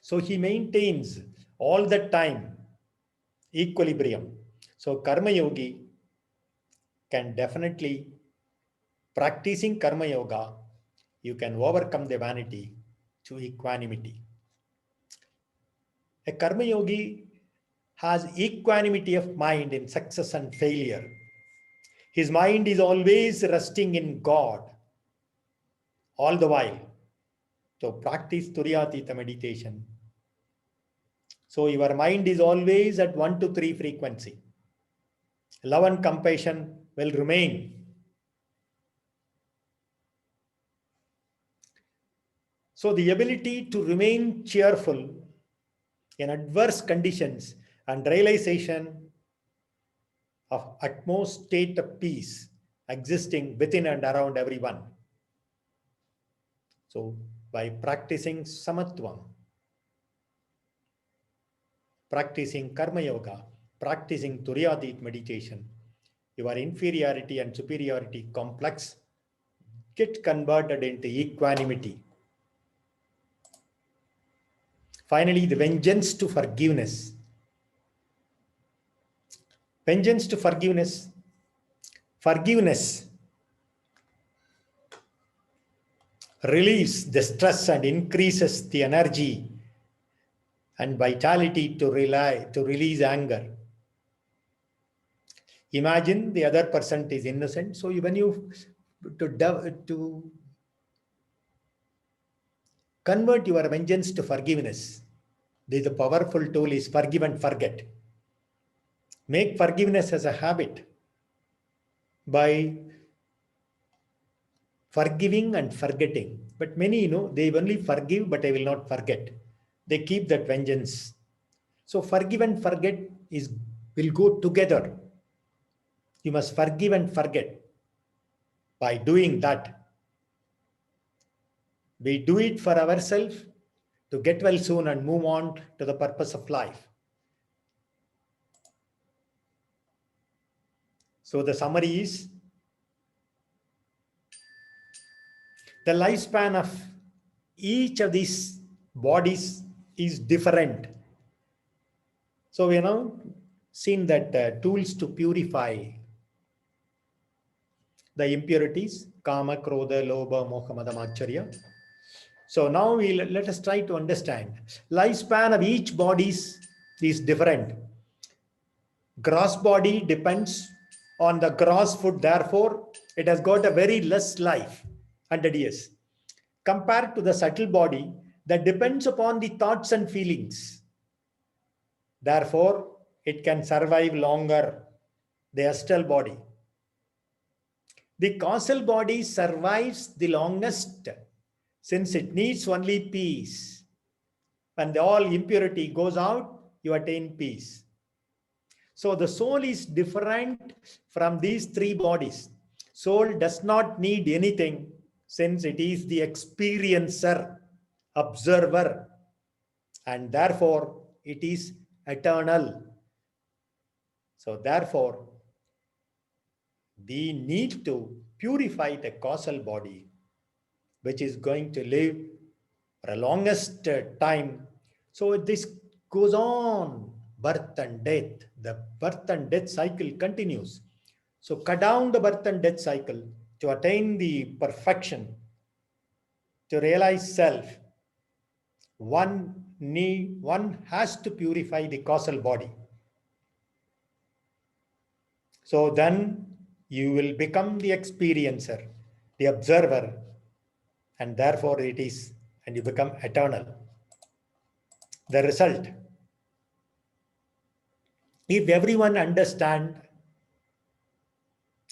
So he maintains all the time equilibrium. So karma yogi can definitely, practicing karma yoga, you can overcome the vanity to equanimity. A karma yogi has equanimity of mind in success and failure. His mind is always resting in God all the while. So practice Turyatita meditation. So your mind is always at 1 to 3 frequency. Love and compassion will remain. So the ability to remain cheerful in adverse conditions and realization of utmost state of peace existing within and around everyone. So by practicing samatvam, practicing karma yoga, practicing Turyatita meditation, your inferiority and superiority complex get converted into equanimity. Finally, the vengeance to forgiveness. Vengeance to forgiveness. Forgiveness relieves the stress and increases the energy and vitality to release anger. Imagine the other person is innocent. So when you to convert your vengeance to forgiveness, the powerful tool is forgive and forget. Make forgiveness as a habit by forgiving and forgetting. But many, they only forgive, but they will not forget. They keep that vengeance. So forgive and forget will go together. You must forgive and forget. By doing that, we do it for ourselves to get well soon and move on to the purpose of life. So the summary is, the lifespan of each of these bodies is different. So we now seen that tools to purify the impurities, kama, krodha, lobha, moha, mada, macharya. So now let us try to understand. Lifespan of each body is different. Gross body depends on the gross food, therefore it has got a very less life, 100 years. Compared to the subtle body that depends upon the thoughts and feelings. Therefore, it can survive longer, the astral body. The causal body survives the longest since it needs only peace. When all impurity goes out, you attain peace. So the soul is different from these three bodies. Soul does not need anything since it is the experiencer, observer, and therefore it is eternal. So therefore, we need to purify the causal body, which is going to live for a longest time. So this goes on, birth and death. The birth and death cycle continues. So cut down the birth and death cycle to attain the perfection, to realize self. One has to purify the causal body. So then You will become the experiencer, the observer, and therefore it is, and you become eternal. The result, if everyone understand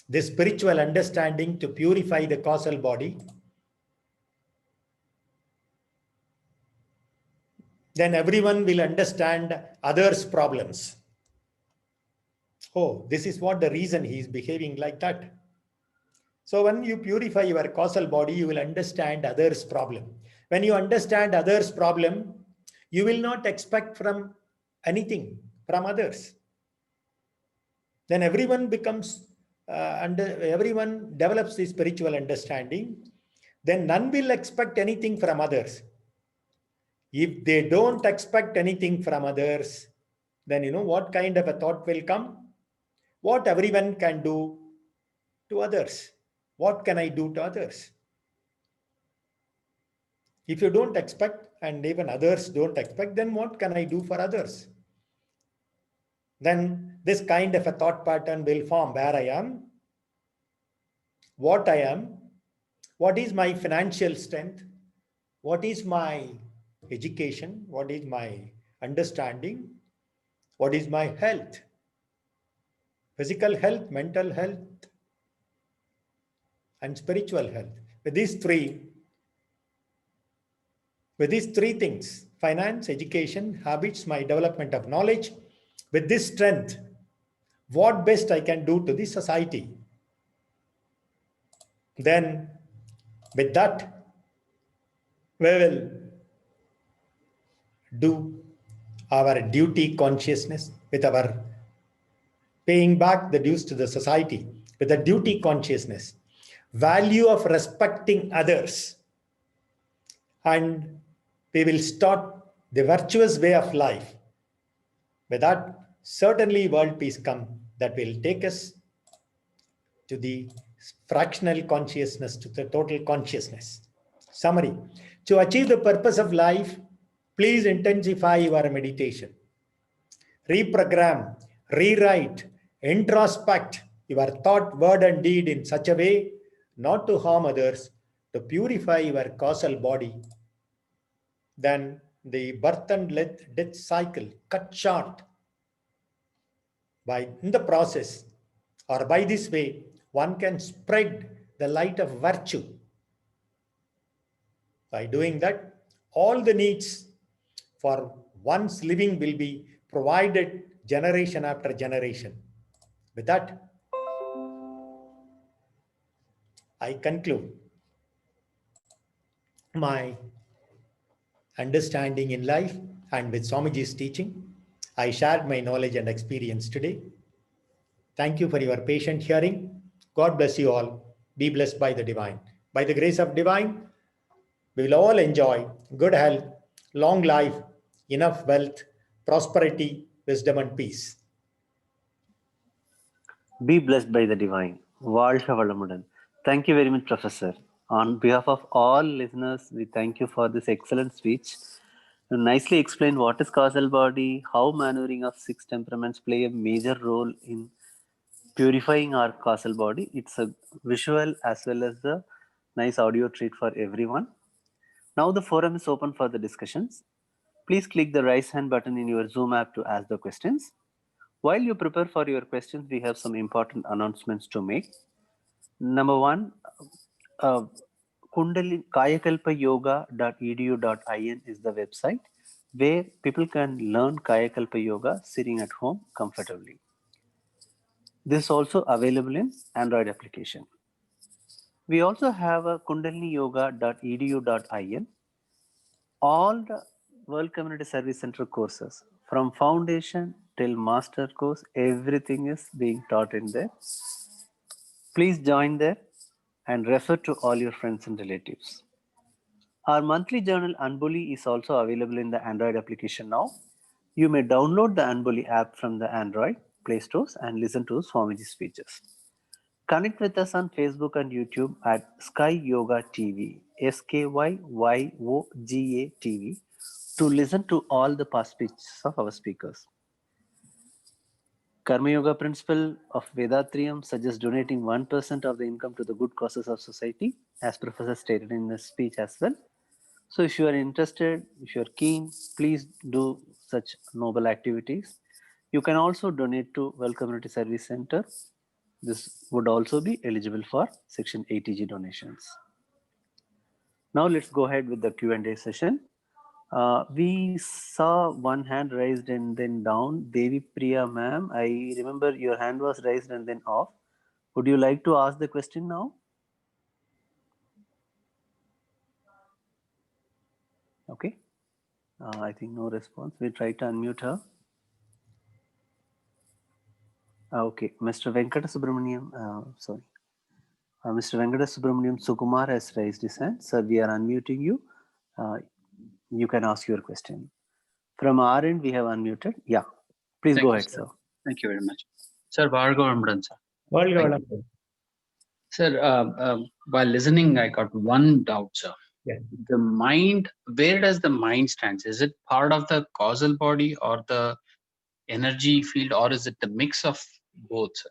this spiritual understanding to purify the causal body, then everyone will understand others' problems. Oh, this is what the reason he is behaving like that. So when you purify your causal body, you will understand others' problem. When you understand others' problem, you will not expect from anything from others. Then everyone becomes everyone develops the spiritual understanding. Then none will expect anything from others. If they don't expect anything from others, then you know what kind of a thought will come? What everyone can do to others. What can I do to others? If you don't expect and even others don't expect, then what can I do for others? Then this kind of a thought pattern will form where I am, what I am, what is my financial strength, what is my education, what is my understanding, what is my health, physical health, mental health, and spiritual health. With these three things, finance, education, habits, my development of knowledge, with this strength, what best I can do to the society. Then with that, we will do our duty consciousness with our paying back the dues to the society with a duty consciousness, value of respecting others, and we will start the virtuous way of life. With that, certainly world peace come that will take us to the fractional consciousness, to the total consciousness. Summary: to achieve the purpose of life, please intensify your meditation. Reprogram, rewrite, introspect your thought, word, and deed in such a way not to harm others, to purify your causal body. Then the birth and death cycle cut short. By in the process, or by this way, one can spread the light of virtue. By doing that, all the needs for one's living will be provided generation after generation. With that, I conclude my understanding in life, and with Swamiji's teaching, I shared my knowledge and experience today. Thank you for your patient hearing. God bless you all. Be blessed by the divine. By the grace of divine, we will all enjoy good health, long life, enough wealth, prosperity, wisdom, and peace. Be blessed by the divine. வாழ்க வளமுடன். Thank you very much, Professor. On behalf of all listeners, we thank you for this excellent speech. You nicely explained what is causal body, how maneuvering of 6 temperaments play a major role in purifying our causal body. It's a visual as well as the nice audio treat for everyone. Now the forum is open for the discussions. Please click the raise hand button in your Zoom app to ask the questions. While you prepare for your questions, we have some important announcements to make. Number one, kayakalpayoga.edu.in is the website where people can learn Kayakalpa Yoga sitting at home comfortably. This is also available in Android application. We also have a kundaliniyoga.edu.in. All the World Community Service Center courses from foundation till master course, everything is being taught in there. Please join there and refer to all your friends and relatives. Our monthly journal Anboli is also available in the Android application now. You may download the Anboli app from the Android Play Stores and listen to Swamiji's speeches. Connect with us on Facebook and YouTube at Sky Yoga TV, SKYYOGA TV, to listen to all the past speeches of our speakers. Karma Yoga principle of Vedatrium suggests donating 1% of the income to the good causes of society, as Professor stated in his speech as well. So if you are interested, if you are keen, please do such noble activities. You can also donate to Well Community Service Center. This would also be eligible for Section 80G donations. Now let's go ahead with the Q&A session. We saw one hand raised and then down. Devi Priya ma'am, I remember your hand was raised and then off. Would you like to ask the question now? Okay. I think no response. We try to unmute her. Okay, Mr. Venkata Subramaniam, sorry. Mr. Venkata Subramaniam Sukumar has raised his hand. Sir, we are unmuting you. You can ask your question. From our end, we have unmuted. Yeah, please go ahead, sir. Thank you very much. Sir, Bhargav sir. Bhargav. Sir, while listening, I got one doubt, sir. Yeah. The mind, where does the mind stand? Is it part of the causal body or the energy field, or is it the mix of both, sir?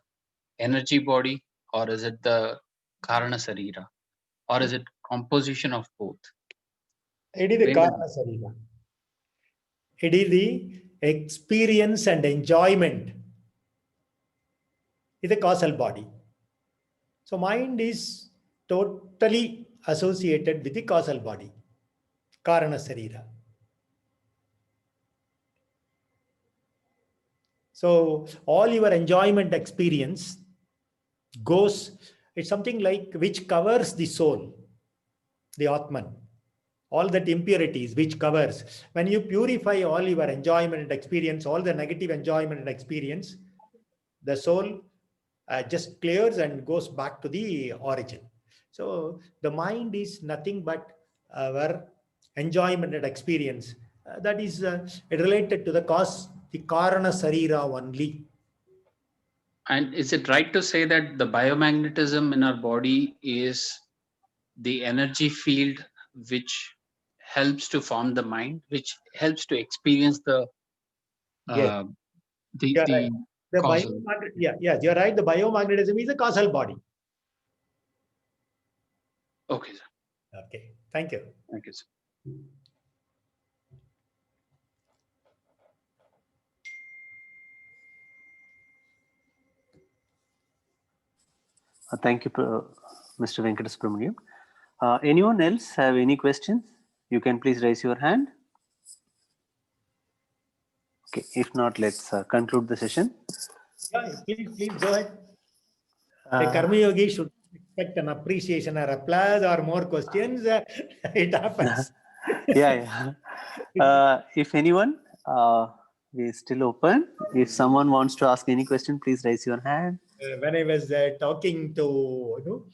Energy body, or is it the Karana Sarira, or is it composition of both? It is the Karana Sarira. It is the experience and enjoyment. It's a causal body. So mind is totally associated with the causal body, Karana Sarira. So all your enjoyment experience goes, it's something like which covers the soul, the Atman. All that impurities which covers. When you purify all your enjoyment and experience, all the negative enjoyment and experience, the soul just clears and goes back to the origin. So the mind is nothing but our enjoyment and experience. That is related to the cause, the Karana Sarira only. And is it right to say that the biomagnetism in our body is the energy field which helps to form the mind, which helps to experience the Yes. Right. The yes, you're right. The biomagnetism is a causal body. Okay, sir. Okay, thank you. Thank you, sir. Thank you, Mr. Venkata Subramaniam. Anyone else have any questions? You can please raise your hand. Okay, if not, let's conclude the session. Yeah, please go ahead. A Karma Yogi should expect an appreciation or applause or more questions. It happens. Yeah. If anyone, we're still open. If someone wants to ask any question, please raise your hand. When I was talking to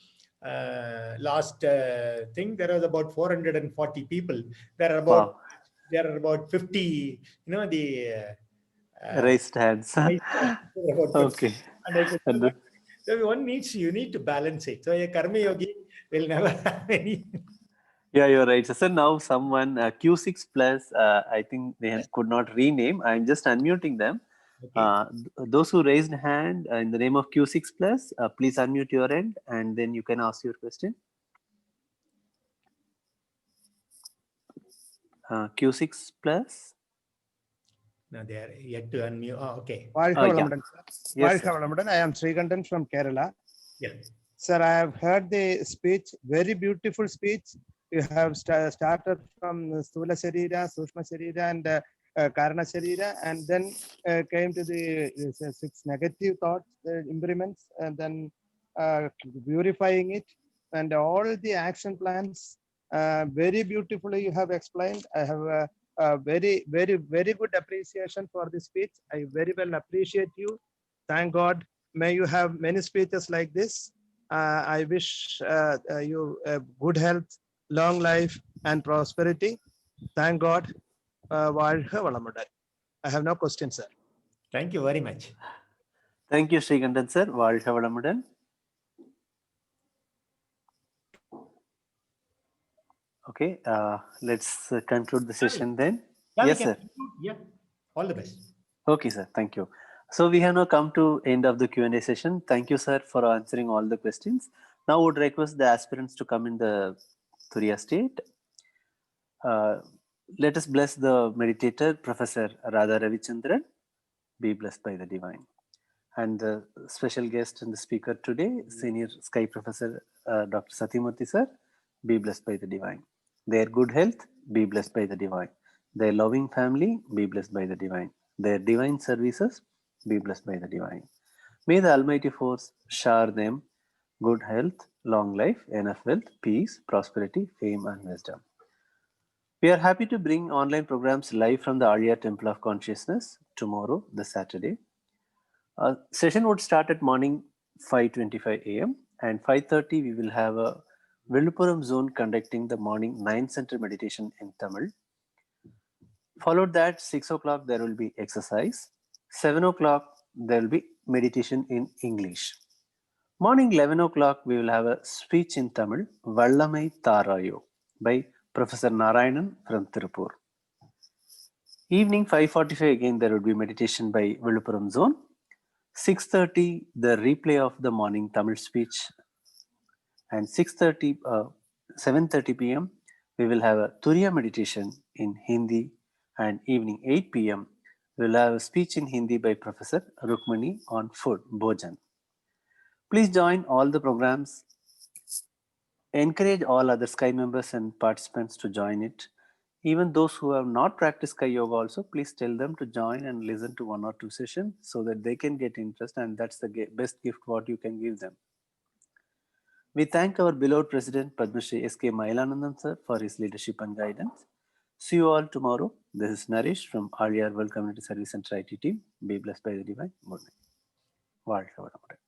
last thing, there was about 440 people. There are about 50. The raised hands. Okay. And so you need to balance it. So a Karma Yogi will never have any. Yeah, you're right. So now someone Q6 plus, I think they could not rename. I'm just unmuting them. Okay. Those who raised hand in the name of Q6 plus, please unmute your end and then you can ask your question. Q6 plus. No, they are yet to unmute. Oh, okay. Yes, I am Srikandan from Kerala. Yeah. Sir, I have heard the speech, very beautiful speech. You have started from Sthula Sharira, Sushma Sharira, and Karana Sharira, and then came to the 6 negative thoughts, improvements, and then purifying it, and all the action plans. Very beautifully you have explained. I have very, very, very good appreciation for this speech. I very well appreciate you. Thank God. May you have many speeches like this. I wish you good health, long life, and prosperity. Thank God. I have no questions, sir. Thank you very much. Thank you, Srikandan sir. வாழ்க வளமுடன். Okay, let's conclude the session then. Yeah, yes, sir. Yeah, all the best. Okay, sir. Thank you. So we have now come to end of the Q&A session. Thank you, sir, for answering all the questions. Now I would request the aspirants to come in the Turiya state. Let us bless the meditator, Professor Radha Ravichandran. Be blessed by the divine. And the special guest and the speaker today, Senior Sky Professor Dr. Satyamurthy sir. Be blessed by the divine. Their good health, be blessed by the divine. Their loving family, be blessed by the divine. Their divine services, be blessed by the divine. May the Almighty Force shower them good health, long life, enough wealth, peace, prosperity, fame, and wisdom. We are happy to bring online programs live from the Arya Temple of Consciousness tomorrow, the Saturday. Session would start at morning 5:25 a.m. and 5:30 we will have a Villupuram zone conducting the morning 9 center meditation in Tamil. Followed that 6 o'clock there will be exercise. 7 o'clock there will be meditation in English. Morning 11 o'clock we will have a speech in Tamil, Vallamai Tarayo, by Professor Narayanan from Tirupur. Evening 5:45 again there will be meditation by Villupuram zone. 6:30 the replay of the morning Tamil speech, and 7:30 p.m. we will have a Turiya meditation in Hindi, and evening 8 p.m. we will have a speech in Hindi by Professor Rukmani on food, Bhojan. Please join all the programs. Encourage all other Sky members and participants to join it. Even those who have not practiced Sky Yoga also, please tell them to join and listen to 1 or 2 sessions so that they can get interest, and that's the best gift what you can give them. We thank our beloved President Padma Shri S.K. Mailanandam sir for his leadership and guidance. See you all tomorrow. This is Naresh from Arya World Community Service Center IT team. Be blessed by the divine. Good night. வாழ்க வளமுடன்.